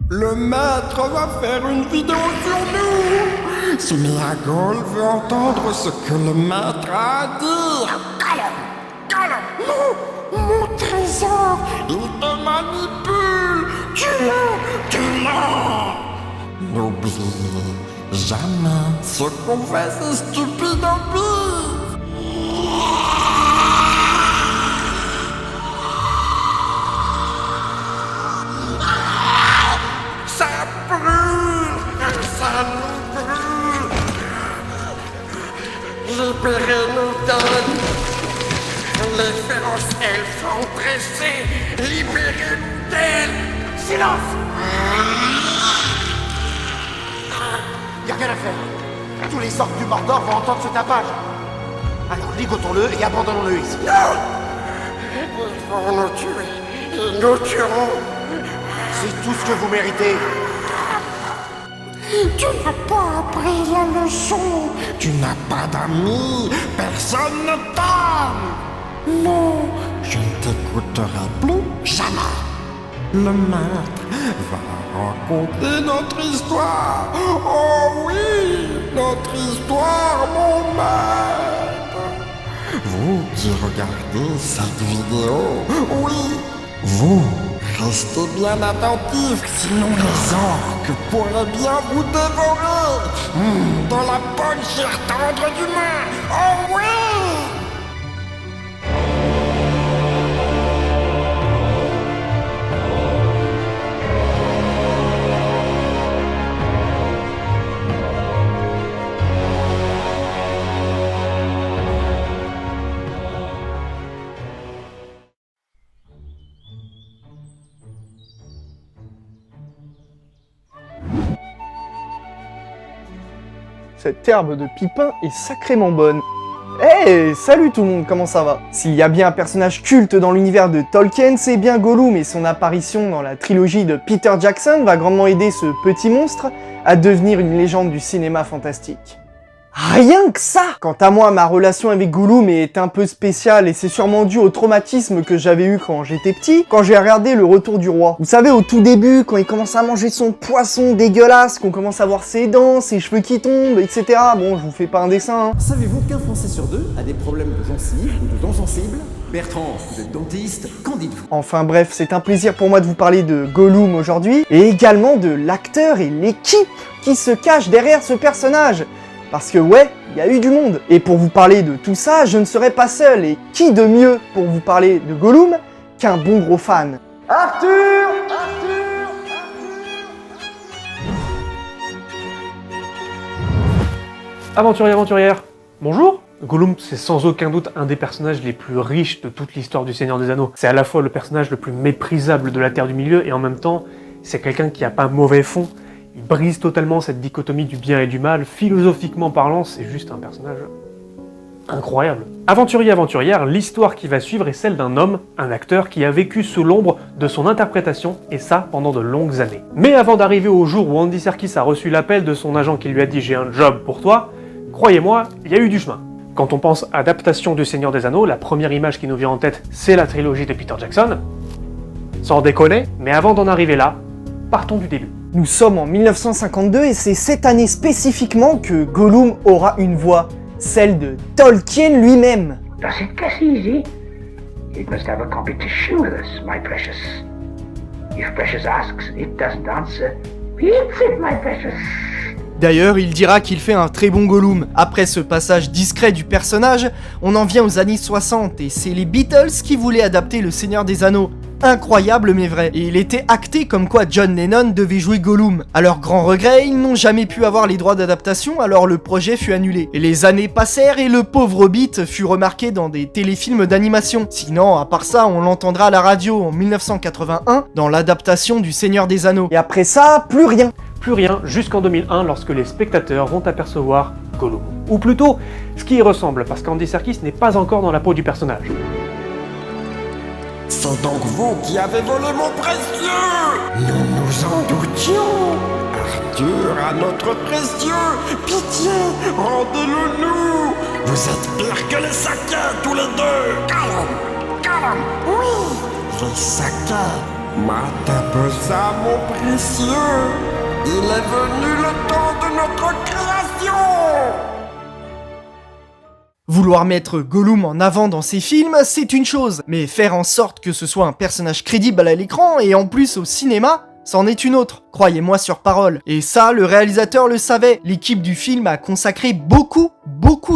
Le maître va faire une vidéo sur nous. Sméagol veut entendre ce que le maître a à dire. Gollum, mon trésor, il te manipule. Tu l'as. N'oublie jamais ce qu'on fait, ces stupides hobbies. Ça brûle, ça nous brûle. Libérez-nous d'elle. Les féroces elfes sont pressés. Libérez-nous d'elle. Silence. Y'a rien à faire. Tous les orques du Mordor vont entendre ce tapage. Alors ligotons-le et abandonnons-le ici. Non. Ils vont nous tuer. Ils nous tueront. C'est tout ce que vous méritez. Tu n'as pas appris la leçon. Tu n'as pas d'amis. Personne ne t'aime. Non, je ne t'écouterai plus jamais. Le maître va raconter notre histoire. Oh oui, notre histoire, mon maître. Vous qui regardez cette vidéo, oui, vous restez bien attentifs, sinon les orques pourraient bien vous dévorer. Dans la bonne chair tendre d'humain. Oh oui. Cette herbe de pipin est sacrément bonne. Hey, salut tout le monde, comment ça va? S'il y a bien un personnage culte dans l'univers de Tolkien, c'est bien Gollum, et son apparition dans la trilogie de Peter Jackson va grandement aider ce petit monstre à devenir une légende du cinéma fantastique. Rien que ça! Quant à moi, ma relation avec Gollum est un peu spéciale et c'est sûrement dû au traumatisme que j'avais eu quand j'étais petit, quand j'ai regardé Le Retour du Roi. Vous savez, au tout début, quand il commence à manger son poisson dégueulasse, qu'on commence à voir ses dents, ses cheveux qui tombent, etc. Bon, je vous fais pas un dessin, hein. Savez-vous qu'un Français sur deux a des problèmes de gencives ou de dents sensibles? Bertrand, vous êtes dentiste, qu'en dites-vous? Enfin bref, c'est un plaisir pour moi de vous parler de Gollum aujourd'hui, et également de l'acteur et l'équipe qui se cache derrière ce personnage. Parce que ouais, il y a eu du monde. Et pour vous parler de tout ça, je ne serai pas seul. Et qui de mieux pour vous parler de Gollum qu'un bon gros fan? Arthur! Aventurier, aventurière, bonjour. Gollum, c'est sans aucun doute un des personnages les plus riches de toute l'histoire du Seigneur des Anneaux. C'est à la fois le personnage le plus méprisable de la Terre du Milieu et en même temps, c'est quelqu'un qui a pas mauvais fond. Il brise totalement cette dichotomie du bien et du mal. Philosophiquement parlant, c'est juste un personnage incroyable. Aventurier, aventurière, l'histoire qui va suivre est celle d'un homme, un acteur, qui a vécu sous l'ombre de son interprétation, et ça pendant de longues années. Mais avant d'arriver au jour où Andy Serkis a reçu l'appel de son agent qui lui a dit « j'ai un job pour toi », croyez-moi, il y a eu du chemin. Quand on pense adaptation du Seigneur des Anneaux, la première image qui nous vient en tête, c'est la trilogie de Peter Jackson. Sans déconner, mais avant d'en arriver là, partons du début. Nous sommes en 1952 et c'est cette année spécifiquement que Gollum aura une voix, celle de Tolkien lui-même. Does it get easy? It must have a competition with us, my precious. If Precious asks, it doesn't answer. Eats it, my precious. D'ailleurs, il dira qu'il fait un très bon Gollum. Après ce passage discret du personnage, on en vient aux années 60 et c'est les Beatles qui voulaient adapter Le Seigneur des Anneaux. Incroyable mais vrai. Et il était acté comme quoi John Lennon devait jouer Gollum. À leur grand regret, ils n'ont jamais pu avoir les droits d'adaptation, alors le projet fut annulé. Et les années passèrent et le pauvre Hobbit fut remarqué dans des téléfilms d'animation. Sinon, à part ça, on l'entendra à la radio en 1981 dans l'adaptation du Seigneur des Anneaux. Et après ça, plus rien. Plus rien jusqu'en 2001 lorsque les spectateurs vont apercevoir Gollum. Ou plutôt, ce qui y ressemble, parce qu'Andy Serkis n'est pas encore dans la peau du personnage. C'est donc vous qui avez volé mon précieux. Nous nous en doutions. Arthur a notre précieux. Pitié, rendez-le nous. Vous êtes pires que les saquets tous les deux. Gollum, oui. Les saquets, Mate un peu ça, mon précieux. Il est venu le temps de notre création. Vouloir mettre Gollum en avant dans ses films, c'est une chose, mais faire en sorte que ce soit un personnage crédible à l'écran et en plus au cinéma, c'en est une autre, croyez-moi sur parole. Et ça, le réalisateur le savait, l'équipe du film a consacré beaucoup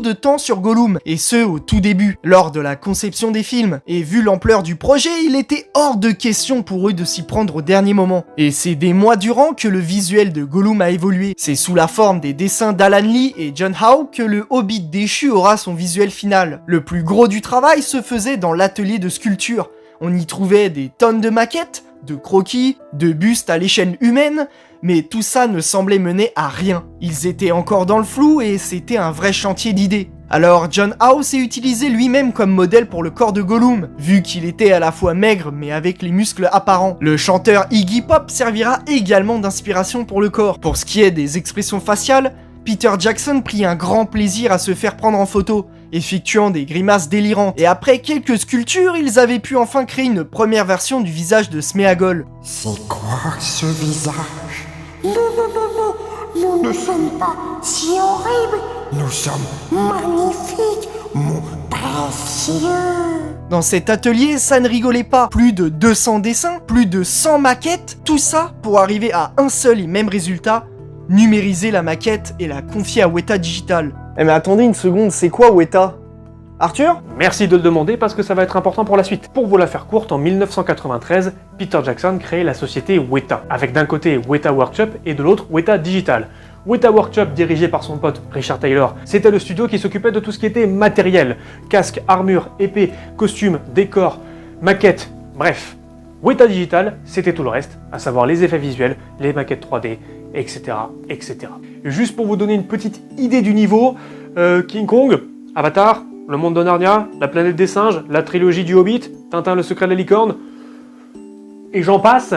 de temps sur Gollum, et ce au tout début, lors de la conception des films. Et vu l'ampleur du projet, il était hors de question pour eux de s'y prendre au dernier moment. Et c'est des mois durant que le visuel de Gollum a évolué. C'est sous la forme des dessins d'Alan Lee et John Howe que le Hobbit déchu aura son visuel final. Le plus gros du travail se faisait dans l'atelier de sculpture. On y trouvait des tonnes de maquettes, de croquis, de bustes à l'échelle humaine, mais tout ça ne semblait mener à rien. Ils étaient encore dans le flou et c'était un vrai chantier d'idées. Alors John Howe s'est utilisé lui-même comme modèle pour le corps de Gollum, vu qu'il était à la fois maigre mais avec les muscles apparents. Le chanteur Iggy Pop servira également d'inspiration pour le corps. Pour ce qui est des expressions faciales, Peter Jackson prit un grand plaisir à se faire prendre en photo, effectuant des grimaces délirantes. Et après quelques sculptures, ils avaient pu enfin créer une première version du visage de Sméagol. C'est quoi ce visage? Non, nous ne sommes pas si horribles. Nous sommes magnifiques, mon précieux. Dans cet atelier, ça ne rigolait pas. Plus de 200 dessins, plus de 100 maquettes, tout ça pour arriver à un seul et même résultat, numériser la maquette et la confier à Weta Digital. Eh mais attendez une seconde, c'est quoi Weta? Arthur? Merci de le demander parce que ça va être important pour la suite. Pour vous la faire courte, en 1993, Peter Jackson crée la société Weta, avec d'un côté Weta Workshop et de l'autre Weta Digital. Weta Workshop, dirigé par son pote Richard Taylor, c'était le studio qui s'occupait de tout ce qui était matériel, casque, armure, épée, costume, décor, maquettes, bref. Weta Digital, c'était tout le reste, à savoir les effets visuels, les maquettes 3D, etc. etc. Et juste pour vous donner une petite idée du niveau, King Kong, Avatar, Le Monde de Narnia, La Planète des Singes, la trilogie du Hobbit, Tintin le Secret de la Licorne, et j'en passe.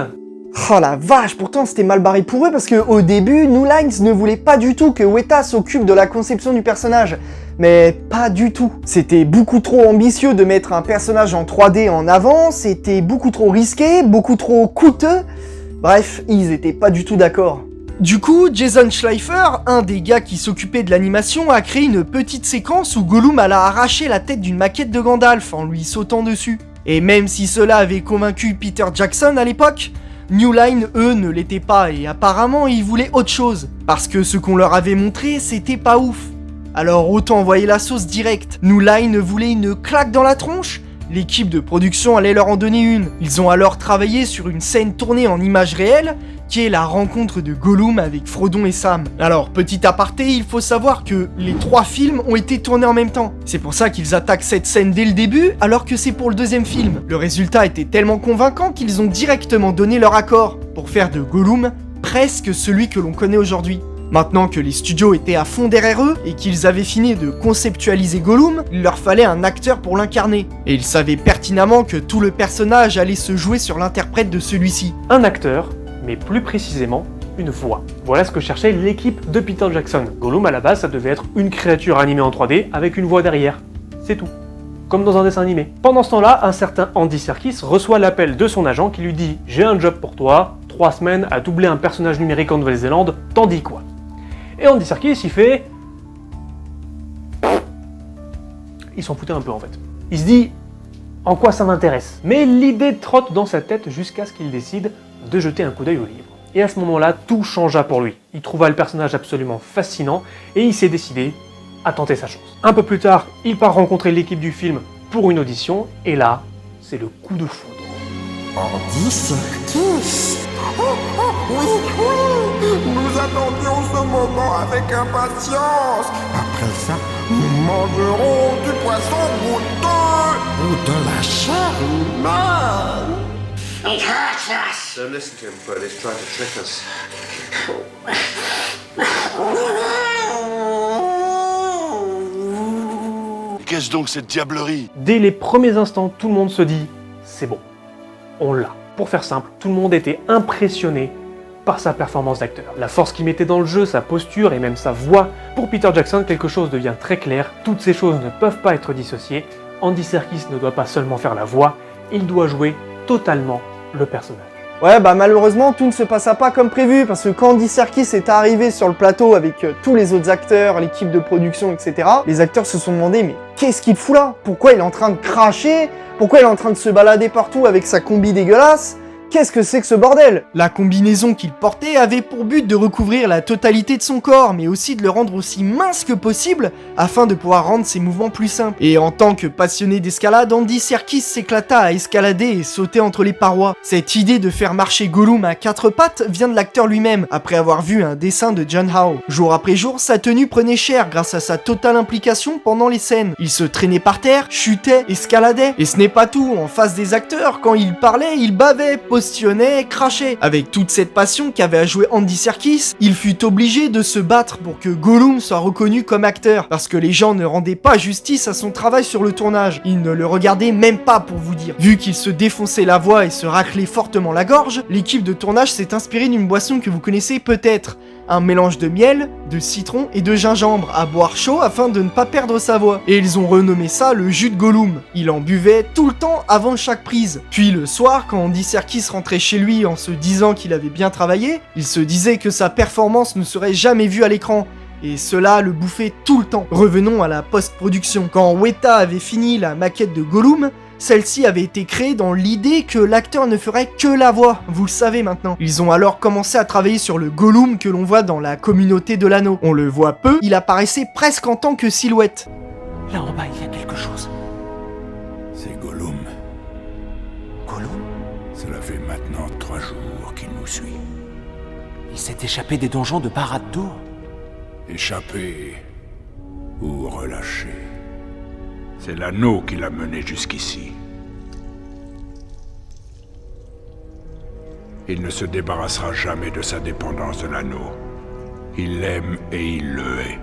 Oh la vache, pourtant c'était mal barré pour eux parce que au début, New Lines ne voulait pas du tout que Weta s'occupe de la conception du personnage. Mais pas du tout. C'était beaucoup trop ambitieux de mettre un personnage en 3D en avant, c'était beaucoup trop risqué, beaucoup trop coûteux. Bref, ils étaient pas du tout d'accord. Du coup, Jason Schleifer, un des gars qui s'occupait de l'animation, a créé une petite séquence où Gollum alla arracher la tête d'une maquette de Gandalf en lui sautant dessus. Et même si cela avait convaincu Peter Jackson à l'époque, New Line, eux, ne l'étaient pas et apparemment ils voulaient autre chose. Parce que ce qu'on leur avait montré, c'était pas ouf. Alors autant envoyer la sauce directe. New Line voulait une claque dans la tronche. L'équipe de production allait leur en donner une. Ils ont alors travaillé sur une scène tournée en images réelles, qui est la rencontre de Gollum avec Frodon et Sam. Alors, petit aparté, il faut savoir que les 3 films ont été tournés en même temps. C'est pour ça qu'ils attaquent cette scène dès le début, alors que c'est pour le deuxième film. Le résultat était tellement convaincant qu'ils ont directement donné leur accord pour faire de Gollum presque celui que l'on connaît aujourd'hui. Maintenant que les studios étaient à fond derrière eux et qu'ils avaient fini de conceptualiser Gollum, il leur fallait un acteur pour l'incarner. Et ils savaient pertinemment que tout le personnage allait se jouer sur l'interprète de celui-ci. Un acteur, mais plus précisément une voix. Voilà ce que cherchait l'équipe de Peter Jackson. Gollum à la base, ça devait être une créature animée en 3D avec une voix derrière. C'est tout. Comme dans un dessin animé. Pendant ce temps-là, un certain Andy Serkis reçoit l'appel de son agent qui lui dit « J'ai un job pour toi, 3 semaines à doubler un personnage numérique en Nouvelle-Zélande, t'en dis quoi ?» Et Andy Serkis, il fait... Il s'en foutait un peu en fait. Il se dit, en quoi ça m'intéresse? Mais l'idée trotte dans sa tête jusqu'à ce qu'il décide de jeter un coup d'œil au livre. Et à ce moment-là, tout changea pour lui. Il trouva le personnage absolument fascinant et il s'est décidé à tenter sa chance. Un peu plus tard, il part rencontrer l'équipe du film pour une audition et là, c'est le coup de foudre. Andy Serkis. Oui, nous attendions ce moment avec impatience. Après ça, nous mangerons du poisson goûteux ou de la chair humaine. Don't listen to him, Fred. He's trying to trick us. Qu'est-ce donc cette diablerie? Dès les premiers instants, tout le monde se dit « c'est bon, on l'a ». Pour faire simple, tout le monde était impressionné par sa performance d'acteur. La force qu'il mettait dans le jeu, sa posture et même sa voix. Pour Peter Jackson, quelque chose devient très clair. Toutes ces choses ne peuvent pas être dissociées. Andy Serkis ne doit pas seulement faire la voix, il doit jouer totalement le personnage. Ouais, bah malheureusement, tout ne se passa pas comme prévu, parce que quand Andy Serkis est arrivé sur le plateau avec tous les autres acteurs, l'équipe de production, etc., les acteurs se sont demandé, mais qu'est-ce qu'il fout là? Pourquoi il est en train de cracher? Pourquoi il est en train de se balader partout avec sa combi dégueulasse? Qu'est-ce que c'est que ce bordel? La combinaison qu'il portait avait pour but de recouvrir la totalité de son corps, mais aussi de le rendre aussi mince que possible, afin de pouvoir rendre ses mouvements plus simples. Et en tant que passionné d'escalade, Andy Serkis s'éclata à escalader et sauter entre les parois. Cette idée de faire marcher Gollum à 4 pattes vient de l'acteur lui-même, après avoir vu un dessin de John Howe. Jour après jour, sa tenue prenait cher grâce à sa totale implication pendant les scènes. Il se traînait par terre, chutait, escaladait. Et ce n'est pas tout, en face des acteurs, quand il parlait, il bavait, postillonnait, crachait. Avec toute cette passion qu'avait à jouer Andy Serkis, il fut obligé de se battre pour que Gollum soit reconnu comme acteur, parce que les gens ne rendaient pas justice à son travail sur le tournage. Ils ne le regardaient même pas, pour vous dire. Vu qu'il se défonçait la voix et se raclait fortement la gorge, l'équipe de tournage s'est inspirée d'une boisson que vous connaissez peut-être. Un mélange de miel, de citron et de gingembre à boire chaud afin de ne pas perdre sa voix. Et ils ont renommé ça le jus de Gollum. Il en buvait tout le temps avant chaque prise. Puis le soir, quand Andy Serkis rentrait chez lui en se disant qu'il avait bien travaillé, il se disait que sa performance ne serait jamais vue à l'écran. Et cela le bouffait tout le temps. Revenons à la post-production. Quand Weta avait fini la maquette de Gollum, celle-ci avait été créée dans l'idée que l'acteur ne ferait que la voix, vous le savez maintenant. Ils ont alors commencé à travailler sur le Gollum que l'on voit dans la communauté de l'anneau. On le voit peu, il apparaissait presque en tant que silhouette. Là en bas, il y a quelque chose. C'est Gollum. Gollum? Cela fait maintenant 3 jours qu'il nous suit. Il s'est échappé des donjons de Barad-dûr. Échappé ou relâché. C'est l'anneau qui l'a mené jusqu'ici. Il ne se débarrassera jamais de sa dépendance de l'anneau. Il l'aime et il le hait.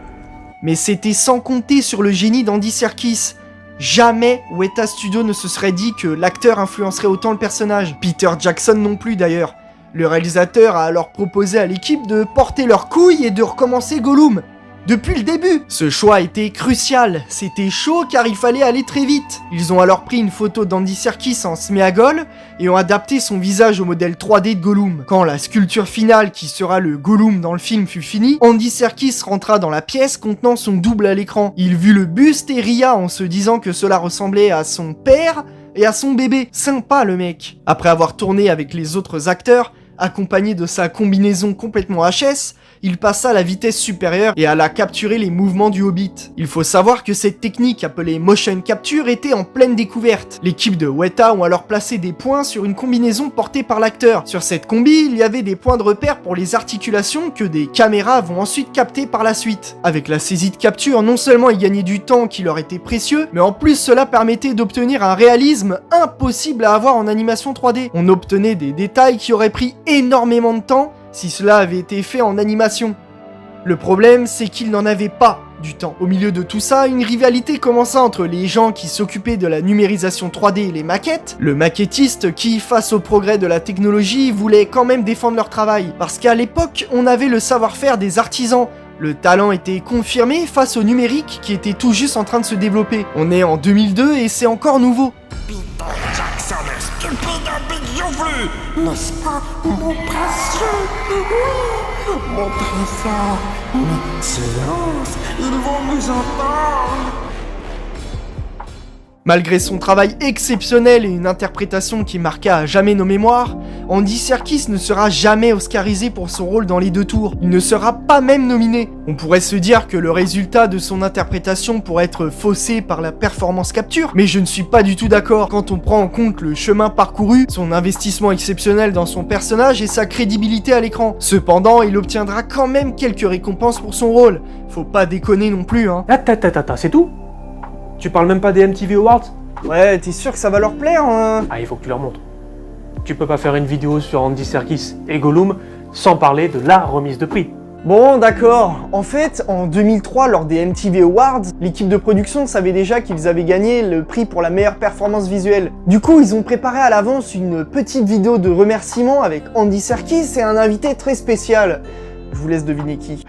Mais c'était sans compter sur le génie d'Andy Serkis. Jamais Weta Studio ne se serait dit que l'acteur influencerait autant le personnage. Peter Jackson non plus d'ailleurs. Le réalisateur a alors proposé à l'équipe de porter leurs couilles et de recommencer Gollum. Depuis le début. Ce choix était crucial, c'était chaud car il fallait aller très vite. Ils ont alors pris une photo d'Andy Serkis en sméagole et ont adapté son visage au modèle 3D de Gollum. Quand la sculpture finale qui sera le Gollum dans le film fut finie, Andy Serkis rentra dans la pièce contenant son double à l'écran. Il vit le buste et ria en se disant que cela ressemblait à son père et à son bébé. Sympa le mec. Après avoir tourné avec les autres acteurs, accompagné de sa combinaison complètement HS, il passa à la vitesse supérieure et alla capturer les mouvements du Hobbit. Il faut savoir que cette technique appelée motion capture était en pleine découverte. L'équipe de Weta ont alors placé des points sur une combinaison portée par l'acteur. Sur cette combi, il y avait des points de repère pour les articulations que des caméras vont ensuite capter par la suite. Avec la saisie de capture, non seulement ils gagnaient du temps qui leur était précieux, mais en plus cela permettait d'obtenir un réalisme impossible à avoir en animation 3D. On obtenait des détails qui auraient pris énormément de temps si cela avait été fait en animation. Le problème, c'est qu'il n'en avait pas du temps. Au milieu de tout ça, une rivalité commença entre les gens qui s'occupaient de la numérisation 3D et les maquettes, le maquettiste qui, face au progrès de la technologie, voulait quand même défendre leur travail. Parce qu'à l'époque, on avait le savoir-faire des artisans. Le talent était confirmé face au numérique qui était tout juste en train de se développer. On est en 2002 et c'est encore nouveau. Peter Jackson est stupide et bienvenu, n'est-ce pas, mon précieux? Oui, mon précieux. Mais silence, ils vont nous entendre. Malgré son travail exceptionnel et une interprétation qui marqua à jamais nos mémoires, Andy Serkis ne sera jamais oscarisé pour son rôle dans Les Deux Tours. Il ne sera pas même nominé. On pourrait se dire que le résultat de son interprétation pourrait être faussé par la performance capture, mais je ne suis pas du tout d'accord quand on prend en compte le chemin parcouru, son investissement exceptionnel dans son personnage et sa crédibilité à l'écran. Cependant, il obtiendra quand même quelques récompenses pour son rôle. Faut pas déconner non plus, hein. Attends, c'est tout? Tu parles même pas des MTV Awards? Ouais, t'es sûr que ça va leur plaire, hein? Ah, il faut que tu leur montres. Tu peux pas faire une vidéo sur Andy Serkis et Gollum sans parler de la remise de prix. Bon, d'accord. En fait, en 2003, lors des MTV Awards, l'équipe de production savait déjà qu'ils avaient gagné le prix pour la meilleure performance visuelle. Du coup, ils ont préparé à l'avance une petite vidéo de remerciement avec Andy Serkis et un invité très spécial. Je vous laisse deviner qui.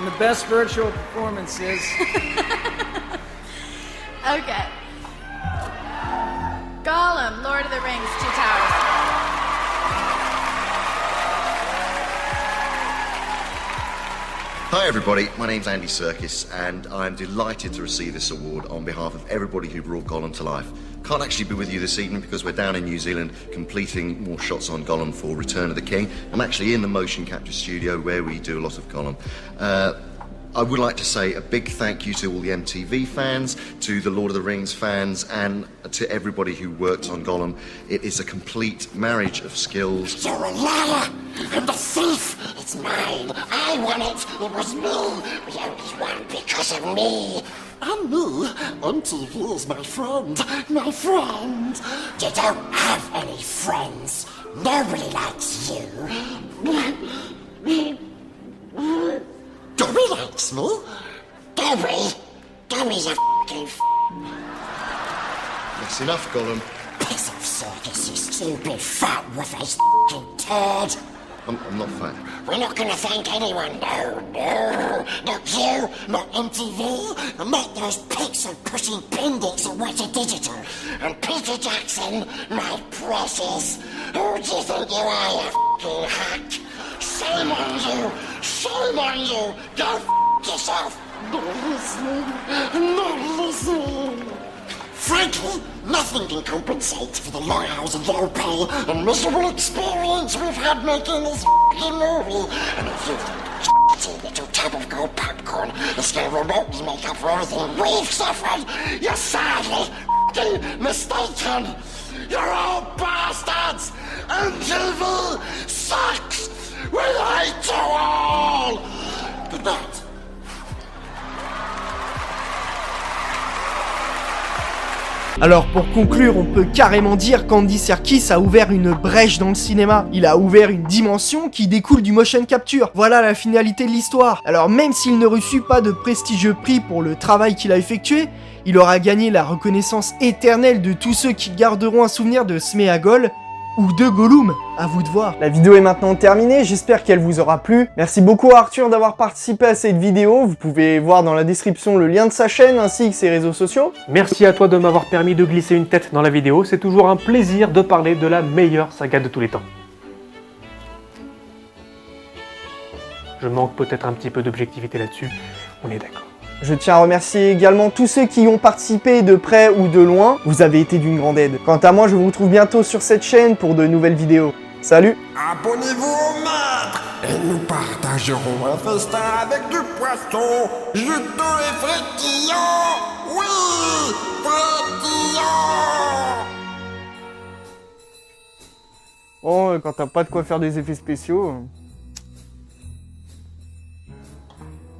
And the best virtual performance is... Okay, Gollum, Lord of the Rings, Two Towers. Hi everybody, my name's Andy Serkis and I'm delighted to receive this award on behalf of everybody who brought Gollum to life. Can't actually be with you this evening because we're down in New Zealand completing more shots on Gollum for Return of the King. I'm actually in the motion capture studio where we do a lot of Gollum. I would like to say a big thank you to all the MTV fans, to the Lord of the Rings fans, and to everybody who worked on Gollum. It is a complete marriage of skills. You're a liar! I'm the thief! It's mine! I won it! It was me! We only won because of me! And me? MTV is my friend! My friend! You don't have any friends! Nobody likes you! Dobby likes me? Dobby? Dobby's a f***ing That's enough, Gollum. piss off, Circus, you stupid fat with-faced f***ing turd! I'm not fat. We're not gonna thank anyone, no. Not you, not MTV, and not those pics of pushing pindicks at Watcher Digital. And Peter Jackson, my precious. Who do you think you are, you f***ing hack? Shame on you! Shame on you! Go f*** yourself! Not listening! Not listening! Frankly, nothing can compensate for the long hours of low pay and miserable experience we've had making this f***ing movie. And if you think shitty little tub of gold popcorn is going to remotely make up for everything we've suffered, you're sadly f***ing mistaken. You're all bastards! And TV sucks! We hate you all! Good night. Alors pour conclure, on peut carrément dire qu'Andy Serkis a ouvert une brèche dans le cinéma. Il a ouvert une dimension qui découle du motion capture. Voilà la finalité de l'histoire. Alors même s'il ne reçut pas de prestigieux prix pour le travail qu'il a effectué, il aura gagné la reconnaissance éternelle de tous ceux qui garderont un souvenir de Sméagol ou de Gollum, à vous de voir. La vidéo est maintenant terminée, j'espère qu'elle vous aura plu. Merci beaucoup à Arthur d'avoir participé à cette vidéo. Vous pouvez voir dans la description le lien de sa chaîne ainsi que ses réseaux sociaux. Merci à toi de m'avoir permis de glisser une tête dans la vidéo, c'est toujours un plaisir de parler de la meilleure saga de tous les temps. Je manque peut-être un petit peu d'objectivité là-dessus, on est d'accord. Je tiens à remercier également tous ceux qui y ont participé de près ou de loin. Vous avez été d'une grande aide. Quant à moi, je vous retrouve bientôt sur cette chaîne pour de nouvelles vidéos. Salut! Abonnez-vous au maître et nous partagerons un festin avec du poisson juteux et frétillant. Oui, frétillant. Oh, quand t'as pas de quoi faire des effets spéciaux...